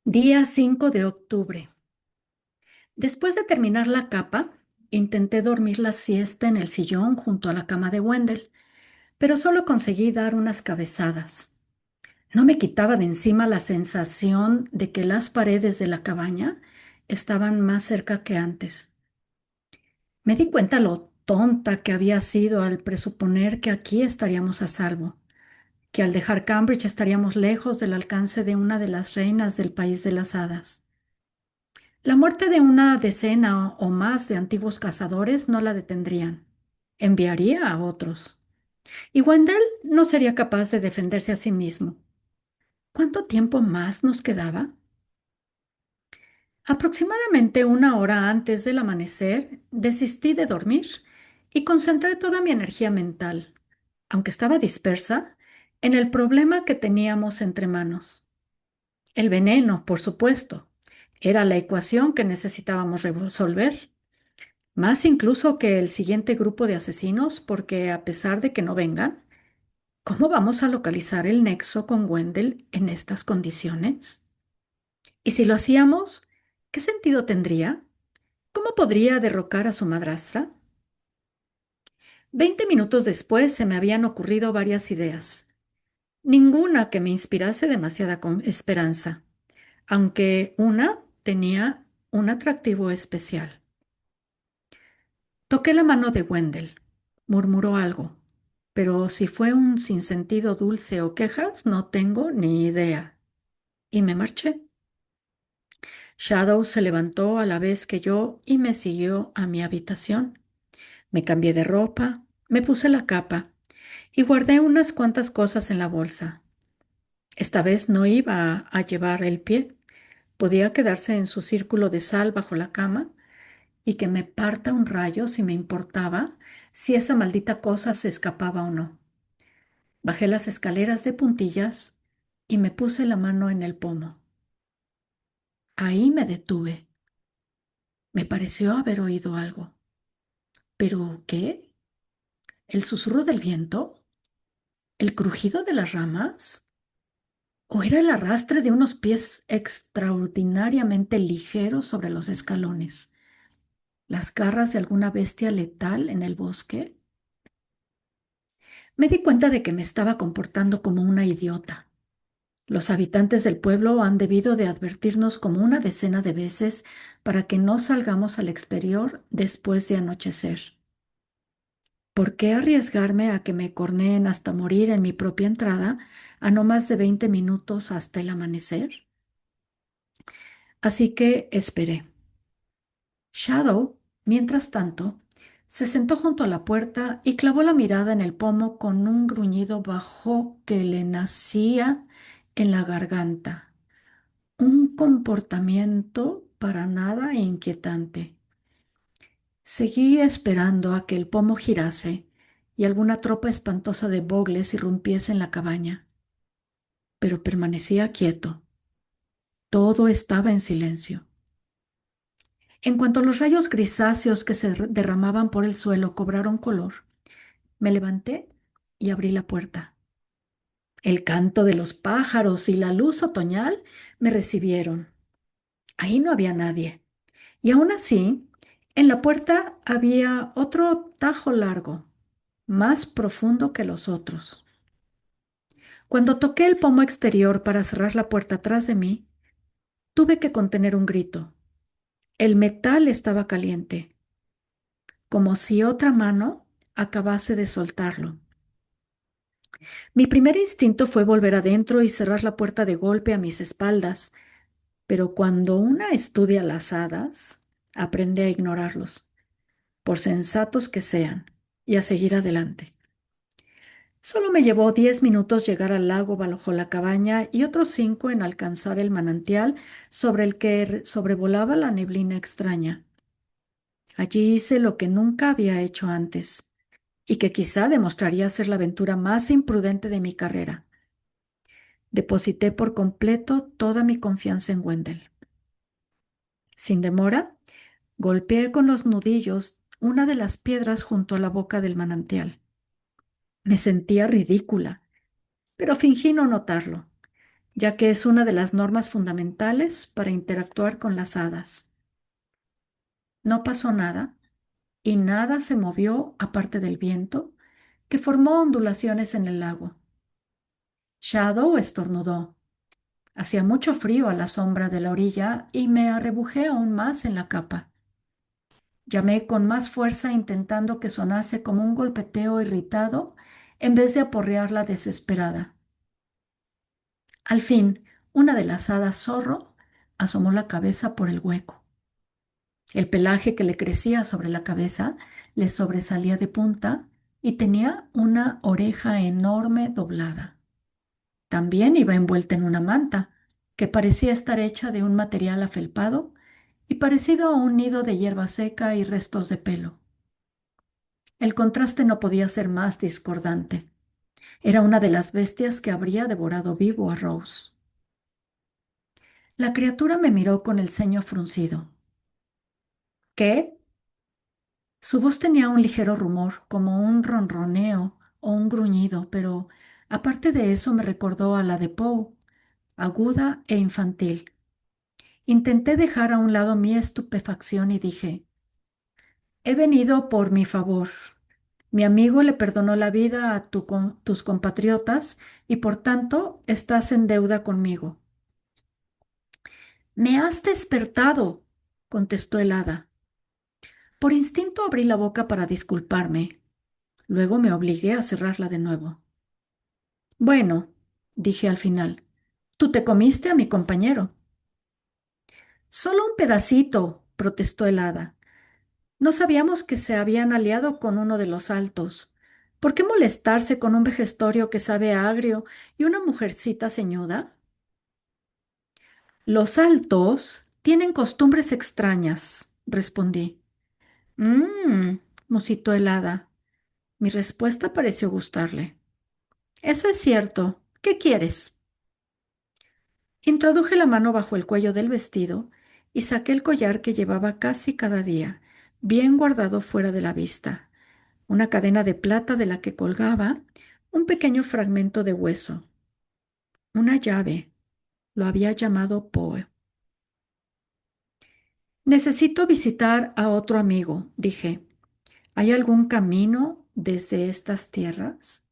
Día 5 de octubre. Después de terminar la capa, intenté dormir la siesta en el sillón junto a la cama de Wendell, pero solo conseguí dar unas cabezadas. No me quitaba de encima la sensación de que las paredes de la cabaña estaban más cerca que antes. Me di cuenta lo tonta que había sido al presuponer que aquí estaríamos a salvo, que al dejar Cambridge estaríamos lejos del alcance de una de las reinas del país de las hadas. La muerte de una decena o más de antiguos cazadores no la detendrían. Enviaría a otros. Y Wendell no sería capaz de defenderse a sí mismo. ¿Cuánto tiempo más nos quedaba? Aproximadamente una hora antes del amanecer, desistí de dormir y concentré toda mi energía mental, aunque estaba dispersa, en el problema que teníamos entre manos. El veneno, por supuesto, era la ecuación que necesitábamos resolver. Más incluso que el siguiente grupo de asesinos, porque a pesar de que no vengan, ¿cómo vamos a localizar el nexo con Wendell en estas condiciones? Y si lo hacíamos, ¿qué sentido tendría? ¿Cómo podría derrocar a su madrastra? 20 minutos después se me habían ocurrido varias ideas, ninguna que me inspirase demasiada esperanza, aunque una tenía un atractivo especial. Toqué la mano de Wendell. Murmuró algo, pero si fue un sinsentido dulce o quejas, no tengo ni idea. Y me marché. Shadow se levantó a la vez que yo y me siguió a mi habitación. Me cambié de ropa, me puse la capa y guardé unas cuantas cosas en la bolsa. Esta vez no iba a llevar el pie. Podía quedarse en su círculo de sal bajo la cama y que me parta un rayo si me importaba si esa maldita cosa se escapaba o no. Bajé las escaleras de puntillas y me puse la mano en el pomo. Ahí me detuve. Me pareció haber oído algo. ¿Pero qué? ¿El susurro del viento? ¿El crujido de las ramas? ¿O era el arrastre de unos pies extraordinariamente ligeros sobre los escalones? ¿Las garras de alguna bestia letal en el bosque? Me di cuenta de que me estaba comportando como una idiota. Los habitantes del pueblo han debido de advertirnos como una decena de veces para que no salgamos al exterior después de anochecer. ¿Por qué arriesgarme a que me corneen hasta morir en mi propia entrada a no más de 20 minutos hasta el amanecer? Así que esperé. Shadow, mientras tanto, se sentó junto a la puerta y clavó la mirada en el pomo con un gruñido bajo que le nacía en la garganta. Un comportamiento para nada inquietante. Seguí esperando a que el pomo girase y alguna tropa espantosa de bogles irrumpiese en la cabaña, pero permanecía quieto. Todo estaba en silencio. En cuanto los rayos grisáceos que se derramaban por el suelo cobraron color, me levanté y abrí la puerta. El canto de los pájaros y la luz otoñal me recibieron. Ahí no había nadie. Y aún así, en la puerta había otro tajo largo, más profundo que los otros. Cuando toqué el pomo exterior para cerrar la puerta atrás de mí, tuve que contener un grito. El metal estaba caliente, como si otra mano acabase de soltarlo. Mi primer instinto fue volver adentro y cerrar la puerta de golpe a mis espaldas, pero cuando una estudia las hadas, aprende a ignorarlos, por sensatos que sean, y a seguir adelante. Solo me llevó 10 minutos llegar al lago bajo la cabaña y otros 5 en alcanzar el manantial sobre el que sobrevolaba la neblina extraña. Allí hice lo que nunca había hecho antes y que quizá demostraría ser la aventura más imprudente de mi carrera. Deposité por completo toda mi confianza en Wendell. Sin demora, golpeé con los nudillos una de las piedras junto a la boca del manantial. Me sentía ridícula, pero fingí no notarlo. ya que es una de las normas fundamentales para interactuar con las hadas. No pasó nada y nada se movió aparte del viento, que formó ondulaciones en el lago. Shadow estornudó. Hacía mucho frío a la sombra de la orilla y me arrebujé aún más en la capa. Llamé con más fuerza intentando que sonase como un golpeteo irritado en vez de aporrearla desesperada. Al fin, una de las hadas zorro asomó la cabeza por el hueco. El pelaje que le crecía sobre la cabeza le sobresalía de punta y tenía una oreja enorme doblada. También iba envuelta en una manta que parecía estar hecha de un material afelpado y parecido a un nido de hierba seca y restos de pelo. El contraste no podía ser más discordante. Era una de las bestias que habría devorado vivo a Rose. La criatura me miró con el ceño fruncido. ¿Qué? Su voz tenía un ligero rumor, como un ronroneo o un gruñido, pero aparte de eso me recordó a la de Poe, aguda e infantil. Intenté dejar a un lado mi estupefacción y dije, he venido por mi favor. Mi amigo le perdonó la vida a tus compatriotas y por tanto estás en deuda conmigo. Me has despertado, contestó el hada. Por instinto abrí la boca para disculparme. Luego me obligué a cerrarla de nuevo. Bueno, dije al final, tú te comiste a mi compañero. Solo un pedacito, protestó el hada. No sabíamos que se habían aliado con uno de los altos. ¿Por qué molestarse con un vejestorio que sabe a agrio y una mujercita ceñuda? Los altos tienen costumbres extrañas, respondí. Mmm, musitó el hada. Mi respuesta pareció gustarle. Eso es cierto. ¿Qué quieres? Introduje la mano bajo el cuello del vestido y saqué el collar que llevaba casi cada día, bien guardado fuera de la vista, una cadena de plata de la que colgaba un pequeño fragmento de hueso, una llave, lo había llamado Poe. Necesito visitar a otro amigo, dije. ¿Hay algún camino desde estas tierras?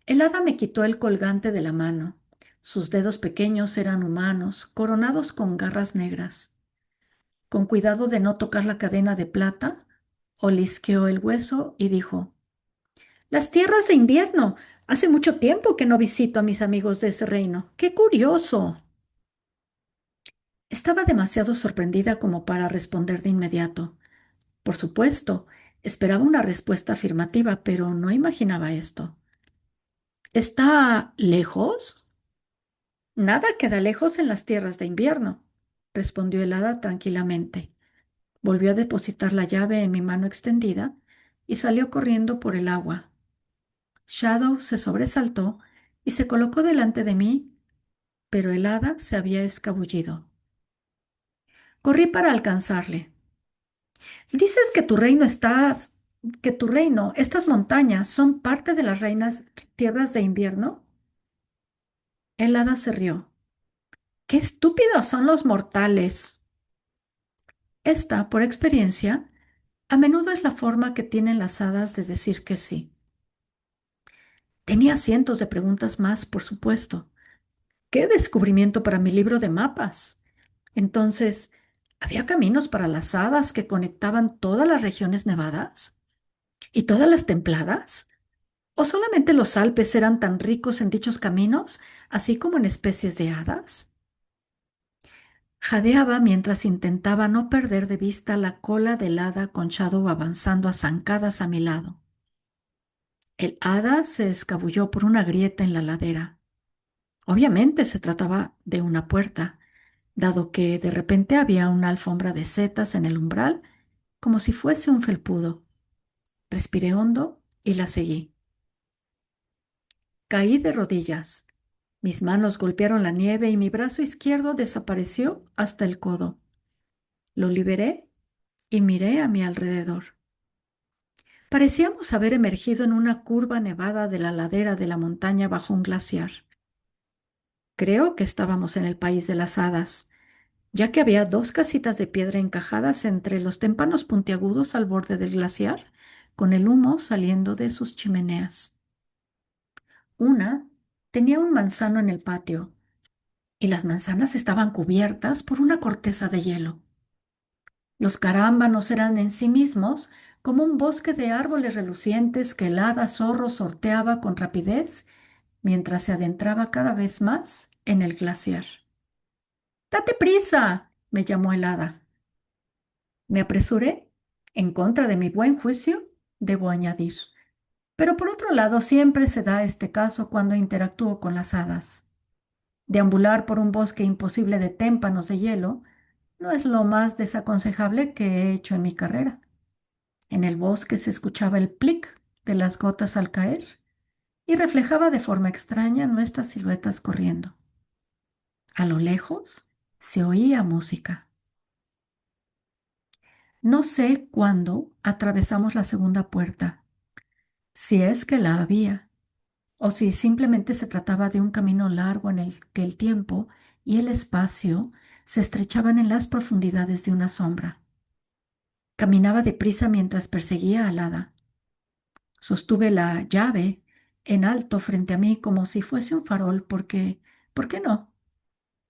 El hada me quitó el colgante de la mano. Sus dedos pequeños eran humanos, coronados con garras negras. Con cuidado de no tocar la cadena de plata, olisqueó el hueso y dijo, Las tierras de invierno. Hace mucho tiempo que no visito a mis amigos de ese reino. ¡Qué curioso! Estaba demasiado sorprendida como para responder de inmediato. Por supuesto, esperaba una respuesta afirmativa, pero no imaginaba esto. ¿Está lejos? Nada queda lejos en las tierras de invierno, respondió el hada tranquilamente. Volvió a depositar la llave en mi mano extendida y salió corriendo por el agua. Shadow se sobresaltó y se colocó delante de mí, pero el hada se había escabullido. Corrí para alcanzarle. Dices que tu reino, estas montañas, son parte de las reinas tierras de invierno. El hada se rió. ¡Qué estúpidos son los mortales! Esta, por experiencia, a menudo es la forma que tienen las hadas de decir que sí. Tenía cientos de preguntas más, por supuesto. ¡Qué descubrimiento para mi libro de mapas! Entonces, ¿había caminos para las hadas que conectaban todas las regiones nevadas? ¿Y todas las templadas? ¿O solamente los Alpes eran tan ricos en dichos caminos, así como en especies de hadas? Jadeaba mientras intentaba no perder de vista la cola del hada con Shadow avanzando a zancadas a mi lado. El hada se escabulló por una grieta en la ladera. Obviamente se trataba de una puerta, dado que de repente había una alfombra de setas en el umbral, como si fuese un felpudo. Respiré hondo y la seguí. Caí de rodillas. Mis manos golpearon la nieve y mi brazo izquierdo desapareció hasta el codo. Lo liberé y miré a mi alrededor. Parecíamos haber emergido en una curva nevada de la ladera de la montaña bajo un glaciar. Creo que estábamos en el país de las hadas, ya que había dos casitas de piedra encajadas entre los témpanos puntiagudos al borde del glaciar, con el humo saliendo de sus chimeneas. Una tenía un manzano en el patio y las manzanas estaban cubiertas por una corteza de hielo. Los carámbanos eran en sí mismos como un bosque de árboles relucientes que el hada zorro sorteaba con rapidez mientras se adentraba cada vez más en el glaciar. ¡Date prisa!, me llamó el hada. Me apresuré, en contra de mi buen juicio, debo añadir. Pero por otro lado, siempre se da este caso cuando interactúo con las hadas. Deambular por un bosque imposible de témpanos de hielo no es lo más desaconsejable que he hecho en mi carrera. En el bosque se escuchaba el plic de las gotas al caer y reflejaba de forma extraña nuestras siluetas corriendo. A lo lejos se oía música. No sé cuándo atravesamos la segunda puerta, si es que la había, o si simplemente se trataba de un camino largo en el que el tiempo y el espacio se estrechaban en las profundidades de una sombra. Caminaba deprisa mientras perseguía al hada. Sostuve la llave en alto frente a mí como si fuese un farol porque, ¿por qué no?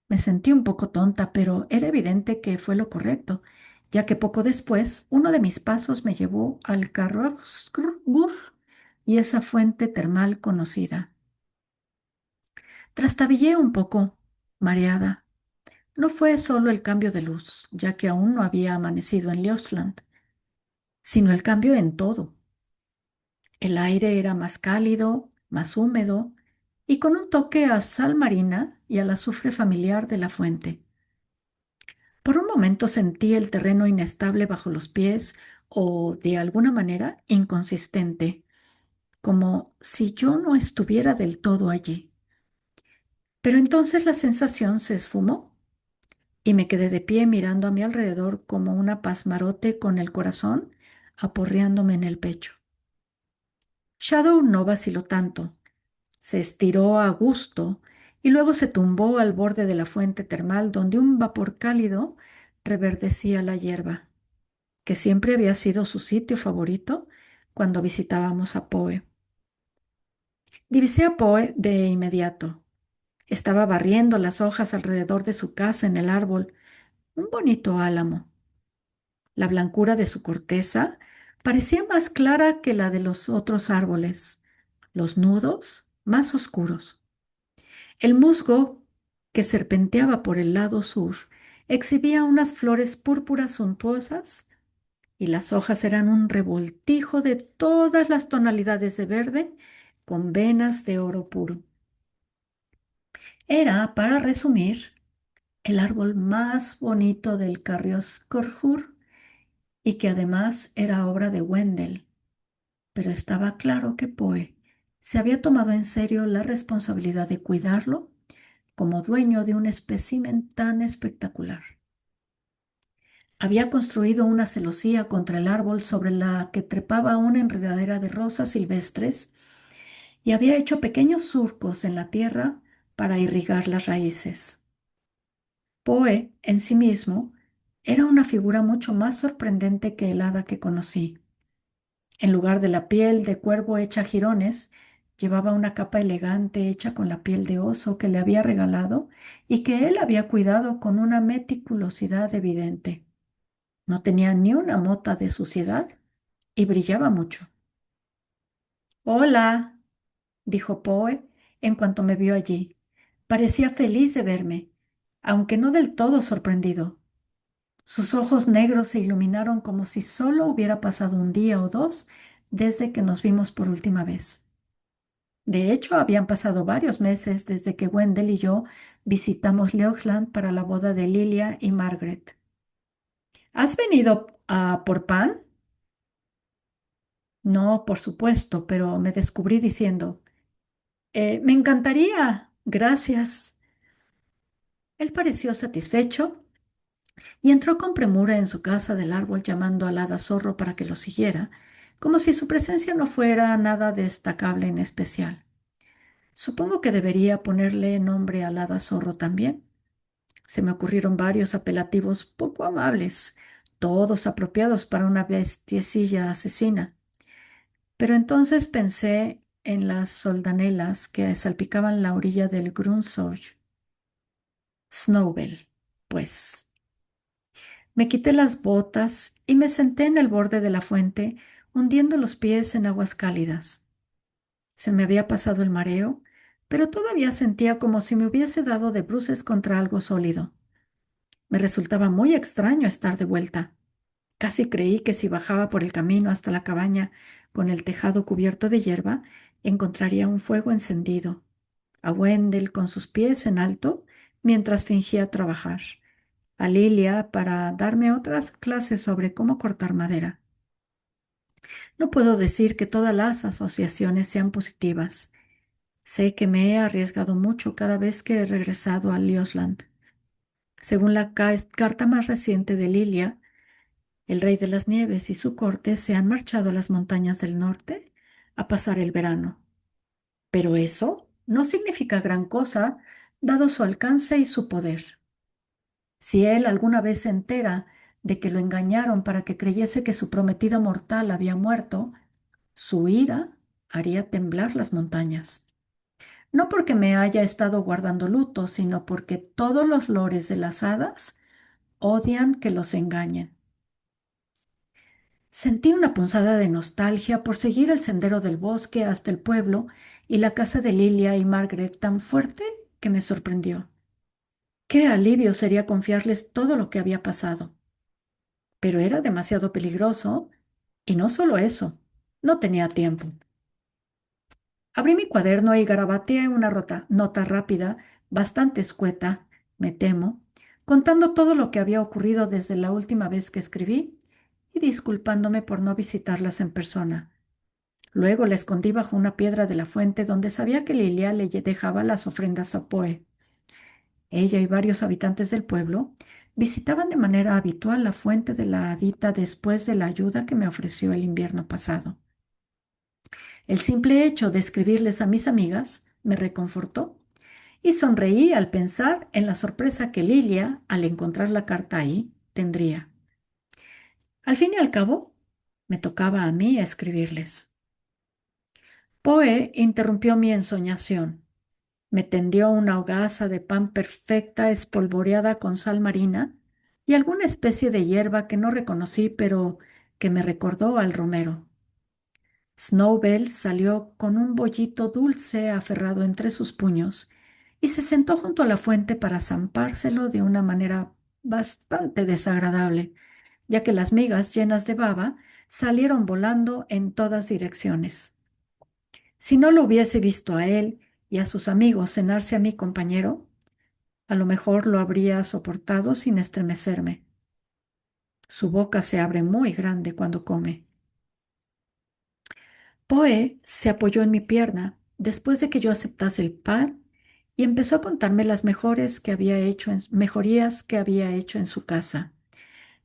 Me sentí un poco tonta, pero era evidente que fue lo correcto, ya que poco después uno de mis pasos me llevó al Carrasgur y esa fuente termal conocida. Trastabillé un poco, mareada. No fue solo el cambio de luz, ya que aún no había amanecido en Leosland, sino el cambio en todo. El aire era más cálido, más húmedo y con un toque a sal marina y al azufre familiar de la fuente. Por un momento sentí el terreno inestable bajo los pies o, de alguna manera, inconsistente, como si yo no estuviera del todo allí. Pero entonces la sensación se esfumó y me quedé de pie mirando a mi alrededor como una pasmarote con el corazón aporreándome en el pecho. Shadow no vaciló tanto. Se estiró a gusto y luego se tumbó al borde de la fuente termal donde un vapor cálido reverdecía la hierba, que siempre había sido su sitio favorito cuando visitábamos a Poe. Divisé a Poe de inmediato. Estaba barriendo las hojas alrededor de su casa en el árbol, un bonito álamo. La blancura de su corteza parecía más clara que la de los otros árboles, los nudos más oscuros. El musgo, que serpenteaba por el lado sur, exhibía unas flores púrpuras suntuosas y las hojas eran un revoltijo de todas las tonalidades de verde con venas de oro puro. Era, para resumir, el árbol más bonito del Carrioscorjur y que además era obra de Wendell, pero estaba claro que Poe se había tomado en serio la responsabilidad de cuidarlo como dueño de un espécimen tan espectacular. Había construido una celosía contra el árbol sobre la que trepaba una enredadera de rosas silvestres y había hecho pequeños surcos en la tierra para irrigar las raíces. Poe, en sí mismo, era una figura mucho más sorprendente que el hada que conocí. En lugar de la piel de cuervo hecha a jirones, llevaba una capa elegante hecha con la piel de oso que le había regalado y que él había cuidado con una meticulosidad evidente. No tenía ni una mota de suciedad y brillaba mucho. Hola, dijo Poe en cuanto me vio allí. Parecía feliz de verme, aunque no del todo sorprendido. Sus ojos negros se iluminaron como si solo hubiera pasado un día o dos desde que nos vimos por última vez. De hecho, habían pasado varios meses desde que Wendell y yo visitamos Leoxland para la boda de Lilia y Margaret. ¿Has venido a por pan? No, por supuesto, pero me descubrí diciendo, me encantaría, gracias. Él pareció satisfecho y entró con premura en su casa del árbol llamando al hada zorro para que lo siguiera, como si su presencia no fuera nada destacable en especial. Supongo que debería ponerle nombre al hada zorro también. Se me ocurrieron varios apelativos poco amables, todos apropiados para una bestiecilla asesina. Pero entonces pensé en las soldanelas que salpicaban la orilla del Grunzoy. Snowbell, pues. Me quité las botas y me senté en el borde de la fuente, hundiendo los pies en aguas cálidas. Se me había pasado el mareo, pero todavía sentía como si me hubiese dado de bruces contra algo sólido. Me resultaba muy extraño estar de vuelta. Casi creí que si bajaba por el camino hasta la cabaña con el tejado cubierto de hierba, encontraría un fuego encendido, a Wendell con sus pies en alto mientras fingía trabajar, a Lilia para darme otras clases sobre cómo cortar madera. No puedo decir que todas las asociaciones sean positivas. Sé que me he arriesgado mucho cada vez que he regresado a Liosland. Según la carta más reciente de Lilia, el rey de las nieves y su corte se han marchado a las montañas del norte a pasar el verano. Pero eso no significa gran cosa, dado su alcance y su poder. Si él alguna vez se entera de que lo engañaron para que creyese que su prometida mortal había muerto, su ira haría temblar las montañas. No porque me haya estado guardando luto, sino porque todos los lores de las hadas odian que los engañen. Sentí una punzada de nostalgia por seguir el sendero del bosque hasta el pueblo y la casa de Lilia y Margaret tan fuerte que me sorprendió. Qué alivio sería confiarles todo lo que había pasado. Pero era demasiado peligroso y no solo eso, no tenía tiempo. Abrí mi cuaderno y garabateé una nota rápida, bastante escueta, me temo, contando todo lo que había ocurrido desde la última vez que escribí y disculpándome por no visitarlas en persona. Luego la escondí bajo una piedra de la fuente donde sabía que Lilia le dejaba las ofrendas a Poe. Ella y varios habitantes del pueblo visitaban de manera habitual la fuente de la hadita después de la ayuda que me ofreció el invierno pasado. El simple hecho de escribirles a mis amigas me reconfortó y sonreí al pensar en la sorpresa que Lilia, al encontrar la carta ahí, tendría. Al fin y al cabo, me tocaba a mí escribirles. Poe interrumpió mi ensoñación. Me tendió una hogaza de pan perfecta espolvoreada con sal marina y alguna especie de hierba que no reconocí, pero que me recordó al romero. Snowbell salió con un bollito dulce aferrado entre sus puños y se sentó junto a la fuente para zampárselo de una manera bastante desagradable, ya que las migas llenas de baba salieron volando en todas direcciones. Si no lo hubiese visto a él y a sus amigos cenarse a mi compañero, a lo mejor lo habría soportado sin estremecerme. Su boca se abre muy grande cuando come. Poe se apoyó en mi pierna después de que yo aceptase el pan y empezó a contarme las mejorías que había hecho en su casa,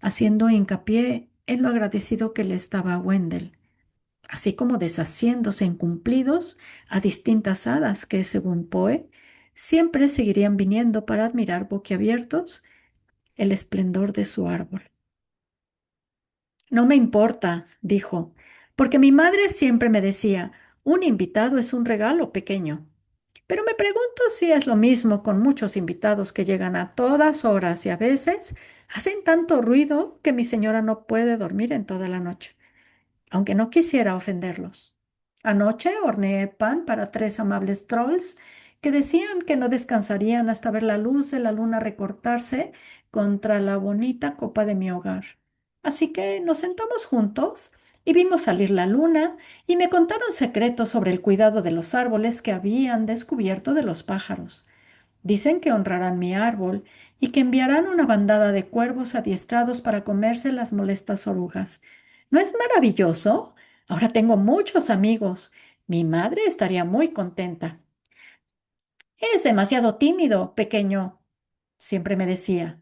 haciendo hincapié en lo agradecido que le estaba a Wendell, así como deshaciéndose en cumplidos a distintas hadas que, según Poe, siempre seguirían viniendo para admirar boquiabiertos el esplendor de su árbol. No me importa, dijo, porque mi madre siempre me decía, un invitado es un regalo pequeño. Pero me pregunto si es lo mismo con muchos invitados que llegan a todas horas y a veces hacen tanto ruido que mi señora no puede dormir en toda la noche, aunque no quisiera ofenderlos. Anoche horneé pan para 3 amables trolls que decían que no descansarían hasta ver la luz de la luna recortarse contra la bonita copa de mi hogar. Así que nos sentamos juntos y vimos salir la luna y me contaron secretos sobre el cuidado de los árboles que habían descubierto de los pájaros. Dicen que honrarán mi árbol y que enviarán una bandada de cuervos adiestrados para comerse las molestas orugas. ¿No es maravilloso? Ahora tengo muchos amigos. Mi madre estaría muy contenta. Eres demasiado tímido, pequeño, siempre me decía.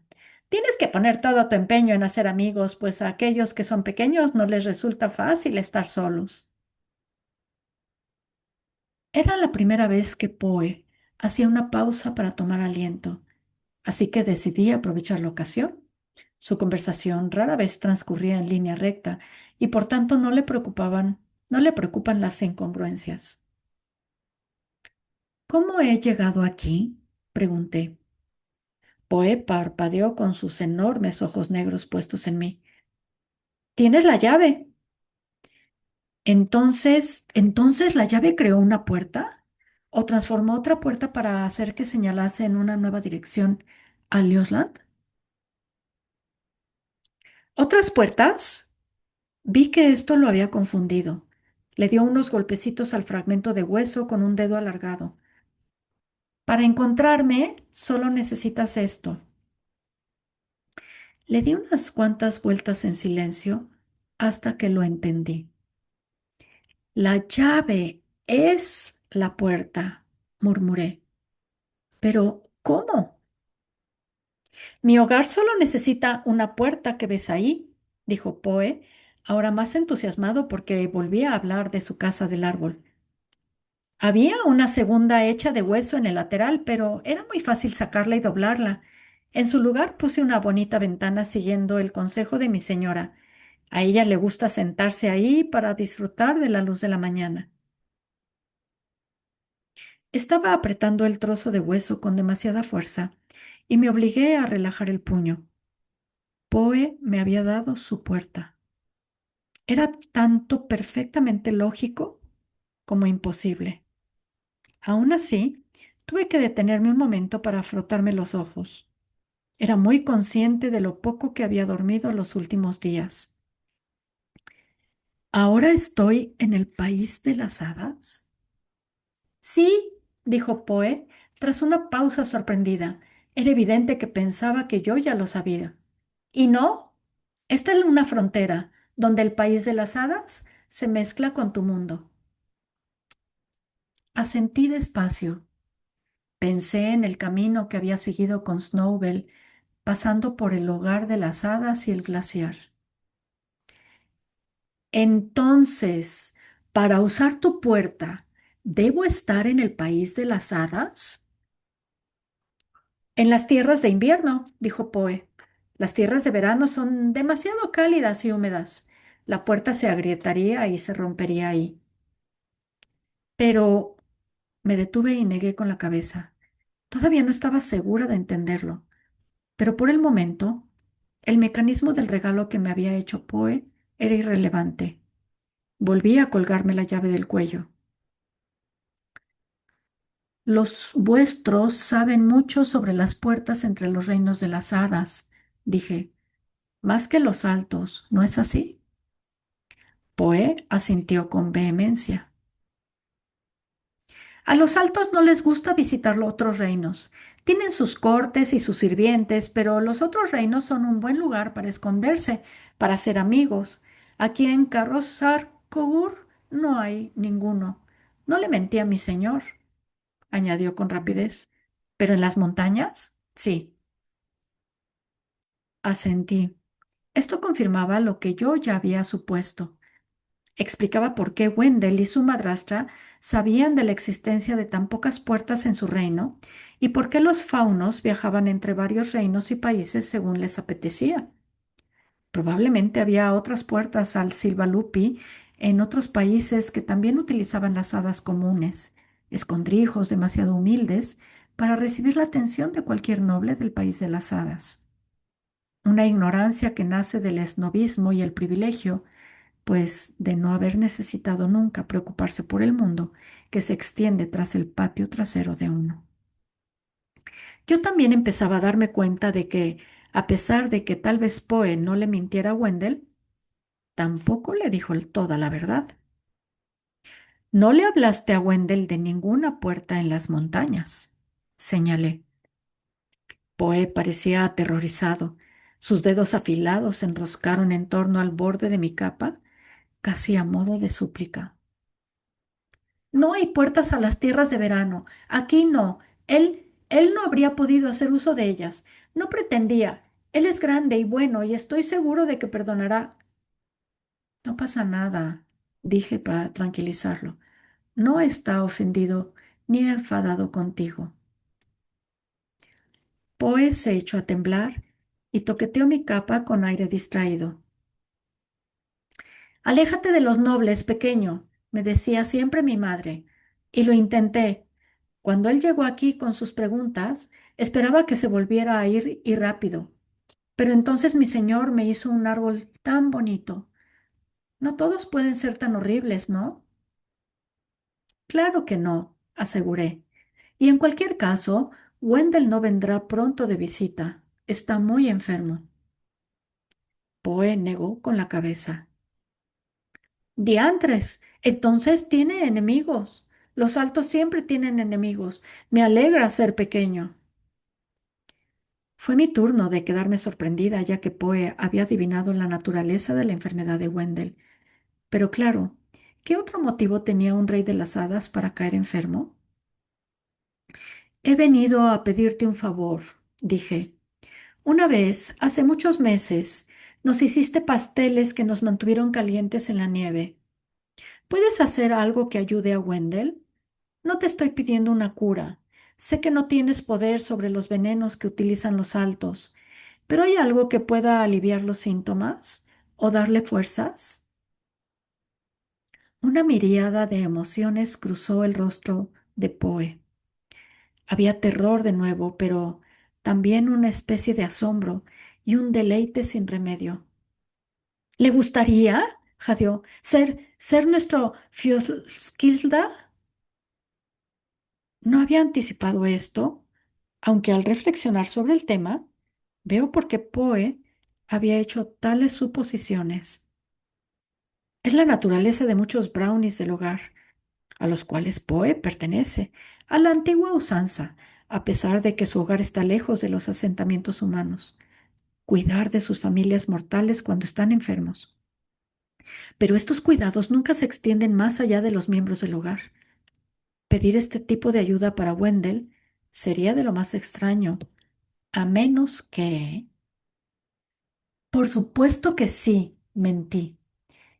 Tienes que poner todo tu empeño en hacer amigos, pues a aquellos que son pequeños no les resulta fácil estar solos. Era la primera vez que Poe hacía una pausa para tomar aliento, así que decidí aprovechar la ocasión. Su conversación rara vez transcurría en línea recta y por tanto no le preocupan las incongruencias. ¿Cómo he llegado aquí? Pregunté. Poe parpadeó con sus enormes ojos negros puestos en mí. ¿Tienes la llave? ¿Entonces la llave creó una puerta? ¿O transformó otra puerta para hacer que señalase en una nueva dirección a Liosland? ¿Otras puertas? Vi que esto lo había confundido. Le dio unos golpecitos al fragmento de hueso con un dedo alargado. Para encontrarme, solo necesitas esto. Le di unas cuantas vueltas en silencio hasta que lo entendí. La llave es la puerta, murmuré. Pero, ¿cómo? Mi hogar solo necesita una puerta que ves ahí, dijo Poe, ahora más entusiasmado porque volvía a hablar de su casa del árbol. Había una segunda hecha de hueso en el lateral, pero era muy fácil sacarla y doblarla. En su lugar puse una bonita ventana siguiendo el consejo de mi señora. A ella le gusta sentarse ahí para disfrutar de la luz de la mañana. Estaba apretando el trozo de hueso con demasiada fuerza y me obligué a relajar el puño. Poe me había dado su puerta. Era tanto perfectamente lógico como imposible. Aún así, tuve que detenerme un momento para frotarme los ojos. Era muy consciente de lo poco que había dormido los últimos días. ¿Ahora estoy en el país de las hadas? Sí, dijo Poe, tras una pausa sorprendida. Era evidente que pensaba que yo ya lo sabía. ¿Y no? Esta es una frontera donde el país de las hadas se mezcla con tu mundo. Asentí despacio. Pensé en el camino que había seguido con Snowbell, pasando por el hogar de las hadas y el glaciar. Entonces, para usar tu puerta, ¿debo estar en el país de las hadas? En las tierras de invierno, dijo Poe. Las tierras de verano son demasiado cálidas y húmedas. La puerta se agrietaría y se rompería ahí. Pero me detuve y negué con la cabeza. Todavía no estaba segura de entenderlo, pero por el momento, el mecanismo del regalo que me había hecho Poe era irrelevante. Volví a colgarme la llave del cuello. Los vuestros saben mucho sobre las puertas entre los reinos de las hadas, dije, más que los altos, ¿no es así? Poe asintió con vehemencia. A los altos no les gusta visitar los otros reinos. Tienen sus cortes y sus sirvientes, pero los otros reinos son un buen lugar para esconderse, para hacer amigos. Aquí en Carrozar Kogur no hay ninguno. No le mentí a mi señor, añadió con rapidez. ¿Pero en las montañas? Sí, asentí. Esto confirmaba lo que yo ya había supuesto. Explicaba por qué Wendell y su madrastra sabían de la existencia de tan pocas puertas en su reino y por qué los faunos viajaban entre varios reinos y países según les apetecía. Probablemente había otras puertas al Silvalupi en otros países que también utilizaban las hadas comunes, escondrijos demasiado humildes para recibir la atención de cualquier noble del país de las hadas. Una ignorancia que nace del esnovismo y el privilegio pues de no haber necesitado nunca preocuparse por el mundo que se extiende tras el patio trasero de uno. Yo también empezaba a darme cuenta de que, a pesar de que tal vez Poe no le mintiera a Wendell, tampoco le dijo toda la verdad. No le hablaste a Wendell de ninguna puerta en las montañas, señalé. Poe parecía aterrorizado. Sus dedos afilados se enroscaron en torno al borde de mi capa, casi a modo de súplica. No hay puertas a las tierras de verano. Aquí no. Él no habría podido hacer uso de ellas. No pretendía. Él es grande y bueno y estoy seguro de que perdonará. No pasa nada, dije para tranquilizarlo. no está ofendido ni enfadado contigo. Poe se echó a temblar y toqueteó mi capa con aire distraído. Aléjate de los nobles, pequeño, me decía siempre mi madre. Y lo intenté. Cuando él llegó aquí con sus preguntas, esperaba que se volviera a ir y rápido. Pero entonces mi señor me hizo un árbol tan bonito. No todos pueden ser tan horribles, ¿no? Claro que no, aseguré. Y en cualquier caso, Wendell no vendrá pronto de visita. Está muy enfermo. Poe negó con la cabeza. Diantres, entonces tiene enemigos. Los altos siempre tienen enemigos. Me alegra ser pequeño. Fue mi turno de quedarme sorprendida, ya que Poe había adivinado la naturaleza de la enfermedad de Wendell. Pero claro, ¿qué otro motivo tenía un rey de las hadas para caer enfermo? He venido a pedirte un favor, dije. Una vez, hace muchos meses, nos hiciste pasteles que nos mantuvieron calientes en la nieve. ¿Puedes hacer algo que ayude a Wendell? No te estoy pidiendo una cura. Sé que no tienes poder sobre los venenos que utilizan los altos, pero ¿hay algo que pueda aliviar los síntomas o darle fuerzas? Una miríada de emociones cruzó el rostro de Poe. Había terror de nuevo, pero también una especie de asombro y un deleite sin remedio. ¿Le gustaría, jadeó, ser nuestro Fioskilda? No había anticipado esto, aunque al reflexionar sobre el tema, veo por qué Poe había hecho tales suposiciones. Es la naturaleza de muchos brownies del hogar, a los cuales Poe pertenece, a la antigua usanza, a pesar de que su hogar está lejos de los asentamientos humanos, cuidar de sus familias mortales cuando están enfermos. Pero estos cuidados nunca se extienden más allá de los miembros del hogar. Pedir este tipo de ayuda para Wendell sería de lo más extraño, a menos que... Por supuesto que sí, mentí.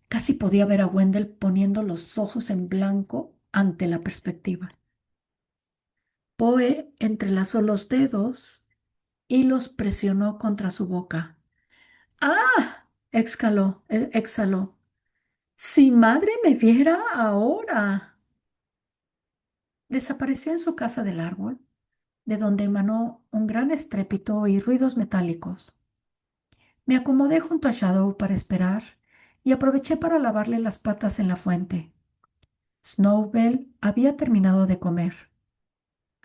Casi podía ver a Wendell poniendo los ojos en blanco ante la perspectiva. Poe entrelazó los dedos y los presionó contra su boca. ¡Ah! Exhaló. Si madre me viera ahora. Desapareció en su casa del árbol, de donde emanó un gran estrépito y ruidos metálicos. Me acomodé junto a Shadow para esperar y aproveché para lavarle las patas en la fuente. Snowbell había terminado de comer.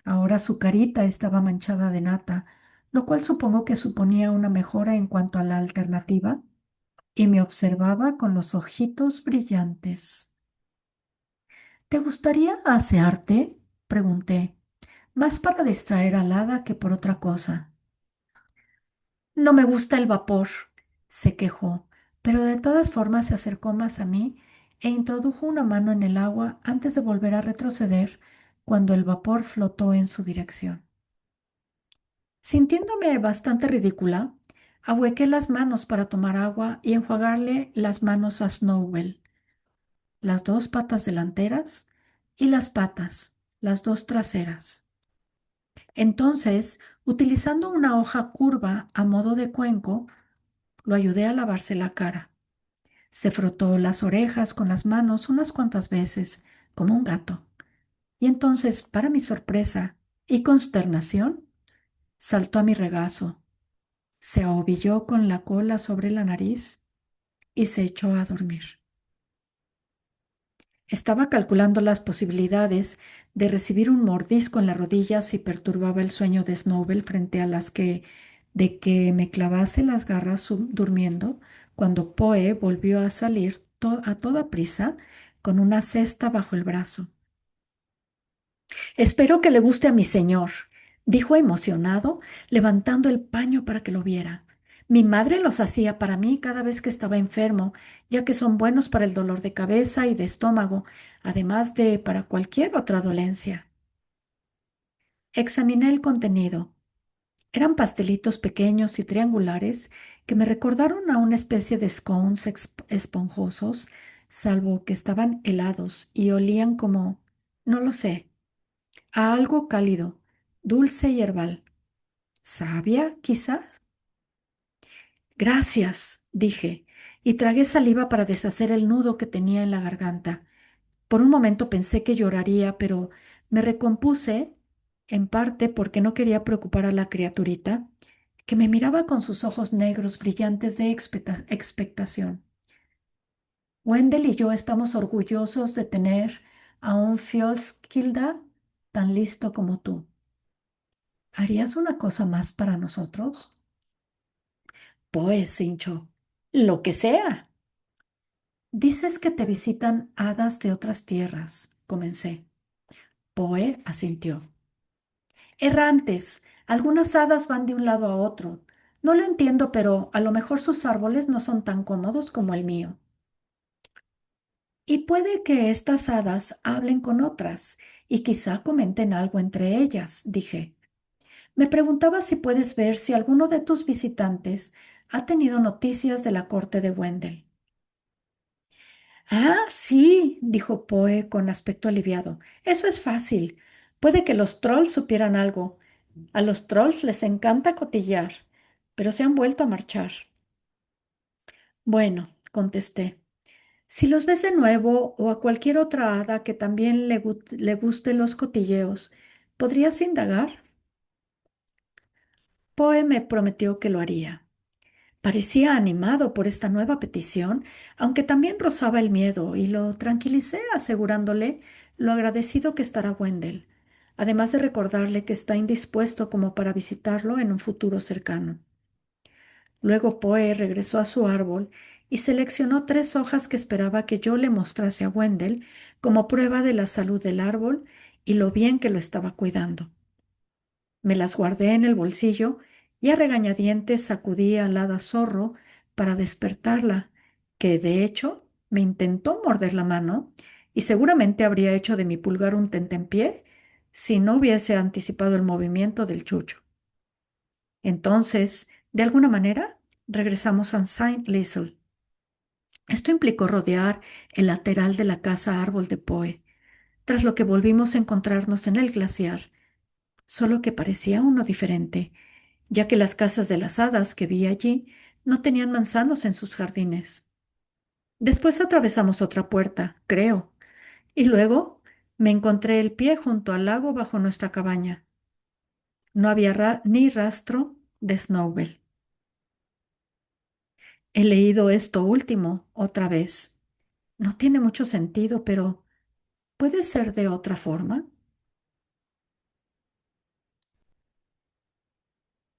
Ahora su carita estaba manchada de nata, lo cual supongo que suponía una mejora en cuanto a la alternativa, y me observaba con los ojitos brillantes. ¿Te gustaría asearte? Pregunté, más para distraer al hada que por otra cosa. No me gusta el vapor, se quejó, pero de todas formas se acercó más a mí e introdujo una mano en el agua antes de volver a retroceder cuando el vapor flotó en su dirección. Sintiéndome bastante ridícula, ahuequé las manos para tomar agua y enjuagarle las manos a Snowbell, las dos patas delanteras y las dos traseras. Entonces, utilizando una hoja curva a modo de cuenco, lo ayudé a lavarse la cara. Se frotó las orejas con las manos unas cuantas veces, como un gato. Y entonces, para mi sorpresa y consternación, saltó a mi regazo, se ahobilló con la cola sobre la nariz y se echó a dormir. Estaba calculando las posibilidades de recibir un mordisco en la rodilla si perturbaba el sueño de Snowbell frente a las de que me clavase las garras durmiendo, cuando Poe volvió a salir a toda prisa con una cesta bajo el brazo. Espero que le guste a mi señor, dijo emocionado, levantando el paño para que lo viera. Mi madre los hacía para mí cada vez que estaba enfermo, ya que son buenos para el dolor de cabeza y de estómago, además de para cualquier otra dolencia. Examiné el contenido. Eran pastelitos pequeños y triangulares que me recordaron a una especie de scones esponjosos, salvo que estaban helados y olían como No lo sé. A algo cálido, dulce y herbal. ¿Sabia, quizás? Gracias, dije, y tragué saliva para deshacer el nudo que tenía en la garganta. Por un momento pensé que lloraría, pero me recompuse, en parte porque no quería preocupar a la criaturita, que me miraba con sus ojos negros brillantes de expectación. Wendell y yo estamos orgullosos de tener a un Fjöllskilda tan listo como tú. ¿Harías una cosa más para nosotros? Pues, hincho, lo que sea. Dices que te visitan hadas de otras tierras, comencé. Poe asintió. Errantes. Algunas hadas van de un lado a otro. No lo entiendo, pero a lo mejor sus árboles no son tan cómodos como el mío. Y puede que estas hadas hablen con otras y quizá comenten algo entre ellas, dije. Me preguntaba si puedes ver si alguno de tus visitantes ha tenido noticias de la corte de Wendell. Ah, sí, dijo Poe con aspecto aliviado. Eso es fácil. Puede que los trolls supieran algo. A los trolls les encanta cotillar, pero se han vuelto a marchar. Bueno, contesté. Si los ves de nuevo o a cualquier otra hada que también le guste los cotilleos, ¿podrías indagar? Poe me prometió que lo haría. Parecía animado por esta nueva petición, aunque también rozaba el miedo, y lo tranquilicé asegurándole lo agradecido que estará Wendell, además de recordarle que está indispuesto como para visitarlo en un futuro cercano. Luego Poe regresó a su árbol y seleccionó 3 hojas que esperaba que yo le mostrase a Wendell como prueba de la salud del árbol y lo bien que lo estaba cuidando. Me las guardé en el bolsillo y a regañadientes sacudí al hada zorro para despertarla, que de hecho me intentó morder la mano y seguramente habría hecho de mi pulgar un tentempié si no hubiese anticipado el movimiento del chucho. Entonces, de alguna manera, regresamos a Saint Liesel. Esto implicó rodear el lateral de la casa árbol de Poe, tras lo que volvimos a encontrarnos en el glaciar, solo que parecía uno diferente, ya que las casas de las hadas que vi allí no tenían manzanos en sus jardines. Después atravesamos otra puerta, creo, y luego me encontré el pie junto al lago bajo nuestra cabaña. No había ni rastro de Snowbell. He leído esto último otra vez. No tiene mucho sentido, pero ¿puede ser de otra forma?